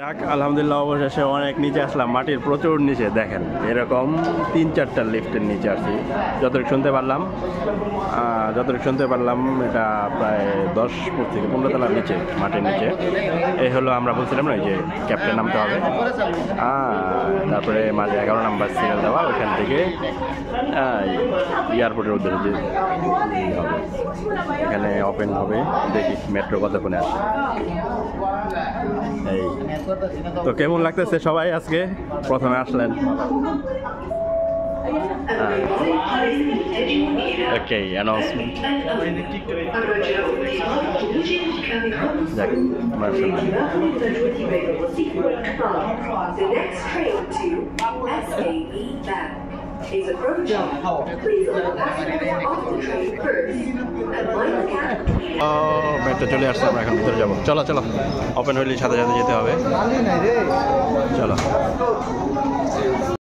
আলহামদুলিল্লাহ অবশেষে অনেক নিচে আসলাম, মাটির প্রচুর নিচে। দেখেন এরকম 3-4টা লিফটের নিচে আসছি। যতটুকু শুনতে পারলাম এটা প্রায় 10 ফুট থেকে 15 তলার নিচে, মাটির নিচে। এই হলো আমরা বলছিলাম না যে ক্যাপ্টেন নামতে হবে, তারপরে মাঝে 11 নাম্বার সিরিয়াল দেওয়া, ওইখান থেকে এয়ারপোর্টের উদ্দেশ্যে হবে। এখানে ওপেন হবে, দেখি মেট্রো কতক্ষণে আসে। এই তো কেমন লাগতেছে সবাই আজকে প্রথমে আসলেন? ওকে, অ্যানাউন্সমেন্ট যাক, মাশাআল্লাহ। Is approaching. Please let the passenger off the train first and mind the gap. Metro চলে আসছে, আমরা এখন ভিতরে যাবো। চলো চলো, ওপেন হইলে সাথে সাথে যেতে হবে। চলো।